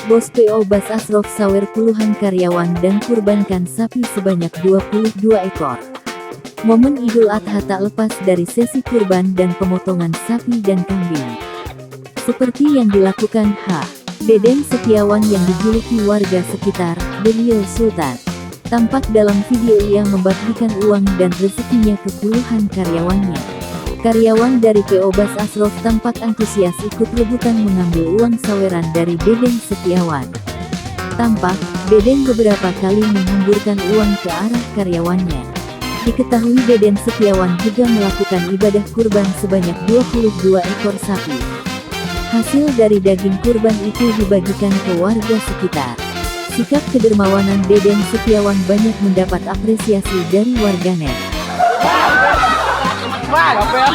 Bos PO Bas Asrof sawer puluhan karyawan dan kurbankan sapi sebanyak 22 ekor. Momen Idul Adha tak lepas dari sesi kurban dan pemotongan sapi dan kambing. Seperti yang dilakukan Deden Setiawan yang dijuluki warga sekitar, The Real Sultan. Tampak dalam video ia membagikan uang dan rezekinya ke puluhan karyawannya. Karyawan dari PO Bas Asrof tampak antusias ikut rebutan mengambil uang saweran dari Deden Setiawan. Tampak, Deden beberapa kali menghamburkan uang ke arah karyawannya. Diketahui Deden Setiawan juga melakukan ibadah kurban sebanyak 22 ekor sapi. Hasil dari daging kurban itu dibagikan ke warga sekitar. Sikap kedermawanan Deden Setiawan banyak mendapat apresiasi dari warganet. Apa ya?